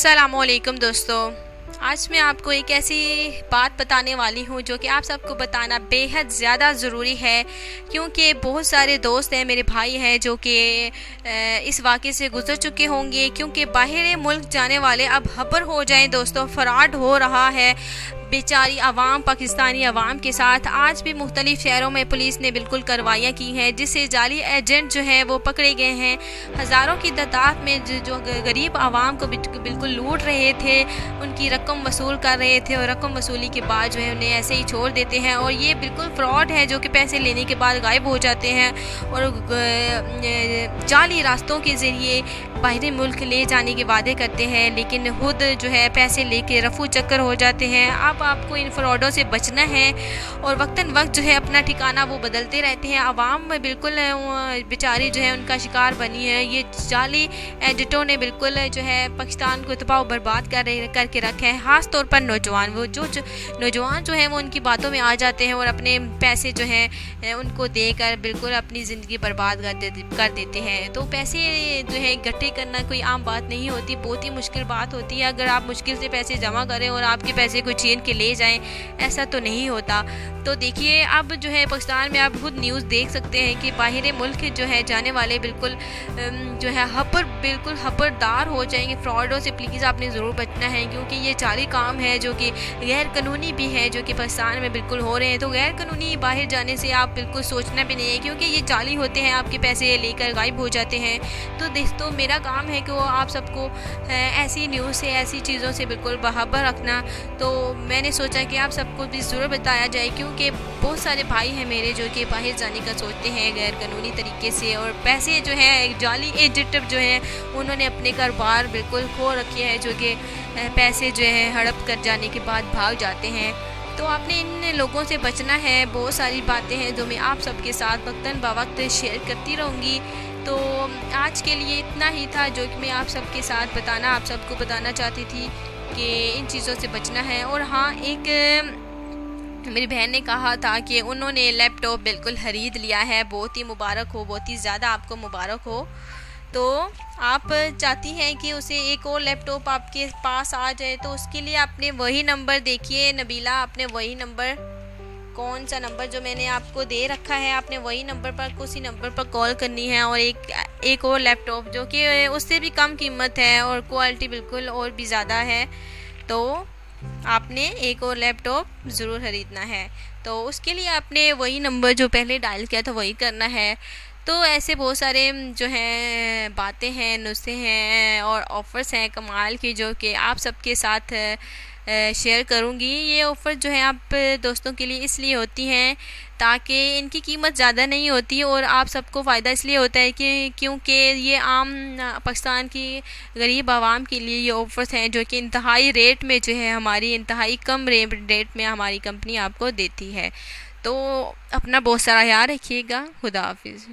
अस्सलामुअलैकुम दोस्तों, आज मैं आपको एक ऐसी बात बताने वाली हूँ जो कि आप सबको बताना बेहद ज़्यादा ज़रूरी है, क्योंकि बहुत सारे दोस्त हैं, मेरे भाई हैं जो कि इस वाक़े से गुज़र चुके होंगे। क्योंकि बाहर मुल्क जाने वाले अब खबर हो जाएं दोस्तों, फ्रॉड हो रहा है बेचारी आवाम, पाकिस्तानी आवाम के साथ। आज भी मुख्तलिफ शहरों में पुलिस ने बिल्कुल कार्रवाइयाँ की हैं, जिससे जाली एजेंट जो हैं वो पकड़े गए हैं। हज़ारों की तादाद में जो गरीब आवाम को बिल्कुल लूट रहे थे, उनकी रकम वसूल कर रहे थे और रकम वसूली के बाद जो है उन्हें ऐसे ही छोड़ देते हैं। और ये बिल्कुल फ्रॉड है जो कि पैसे लेने के बाद गायब हो जाते हैं और जाली रास्तों के ज़रिए बाहरी मुल्क ले जाने के वादे करते हैं, लेकिन खुद जो है पैसे लेके रफू चक्कर हो जाते हैं। अब आपको इन फ्रॉडों से बचना है और वक्तन वक्त जो है अपना ठिकाना वो बदलते रहते हैं। आवाम बिल्कुल बेचारी जो है उनका शिकार बनी है। ये जाली एजेंटों ने बिल्कुल जो है पाकिस्तान को तबाह बर्बाद करके रखा है। ख़ास तौर पर नौजवान, वो जो नौजवान जो है वो उनकी बातों में आ जाते हैं और अपने पैसे जो हैं उनको देकर बिल्कुल अपनी ज़िंदगी बर्बाद कर देते हैं। तो पैसे जो है इकट्ठे करना कोई आम बात नहीं होती, बहुत ही मुश्किल बात होती है। अगर आप मुश्किल से पैसे जमा करें और आपके पैसे को छीन के ले जाएं, ऐसा तो नहीं होता। तो देखिए, अब जो है पाकिस्तान में आप खुद न्यूज़ देख सकते हैं कि बाहरी मुल्क जो है जाने वाले बिल्कुल जो है बिल्कुल खबरदार हो जाएंगे। फ्रॉडों से प्लीज़ आपने ज़रूर बचना है, क्योंकि ये जाली काम है जो कि गैर कानूनी भी है, जो कि पाकिस्तान में बिल्कुल हो रहे हैं। तो गैर कानूनी बाहर जाने से आप बिल्कुल सोचना भी नहीं है, क्योंकि ये जाली होते हैं, आपके पैसे लेकर गायब हो जाते हैं। तो दोस्तों, मेरा काम है कि वो आप सबको ऐसी न्यूज़ से, ऐसी चीज़ों से बिल्कुल बाखबर रखना। तो मैंने सोचा कि आप सबको भी ज़रूर बताया जाए, क्योंकि बहुत सारे भाई हैं मेरे जो कि बाहर जाने का सोचते हैं गैर कानूनी तरीके से, और पैसे जो है जाली एजेंट जो है उन्होंने अपने कारोबार बिल्कुल खो रखे हैं, जो कि पैसे जो है हड़प कर जाने के बाद भाग जाते हैं। तो आपने इन लोगों से बचना है। बहुत सारी बातें हैं जो मैं आप सबके साथ वक्तन बवक्त शेयर करती रहूँगी। तो आज के लिए इतना ही था जो कि मैं आप सबके साथ आप सबको बताना चाहती थी कि इन चीज़ों से बचना है। और हाँ, एक मेरी बहन ने कहा था कि उन्होंने लैपटॉप बिल्कुल ख़रीद लिया है। बहुत ही मुबारक हो, बहुत ही ज़्यादा आपको मुबारक हो। तो आप चाहती हैं कि उसे एक और लैपटॉप आपके पास आ जाए, तो उसके लिए आपने वही नंबर, देखिए नबीला, आपने वही नंबर, कौन सा नंबर जो मैंने आपको दे रखा है, आपने वही नंबर पर, उसी नंबर पर कॉल करनी है। और एक और लैपटॉप जो कि उससे भी कम कीमत है और क्वालिटी बिल्कुल और भी ज़्यादा है, तो आपने एक और लैपटॉप ज़रूर ख़रीदना है। तो उसके लिए आपने वही नंबर जो पहले डायल किया था वही करना है। तो ऐसे बहुत सारे जो हैं बातें हैं, नुस्खे हैं और ऑफ़र्स हैं कमाल की, जो कि आप सबके साथ शेयर करूंगी। ये ऑफ़र जो है आप दोस्तों के लिए इसलिए होती हैं ताकि इनकी कीमत ज़्यादा नहीं होती और आप सबको फ़ायदा इसलिए होता है कि क्योंकि ये आम पाकिस्तान की गरीब आवाम के लिए ये ऑफ़र्स हैं जो कि इंतहाई रेट में जो है हमारी इंतहाई कम रेट में हमारी कंपनी आपको देती है। तो अपना बहुत सारा ख्याल रखिएगा। खुदा हाफिज़।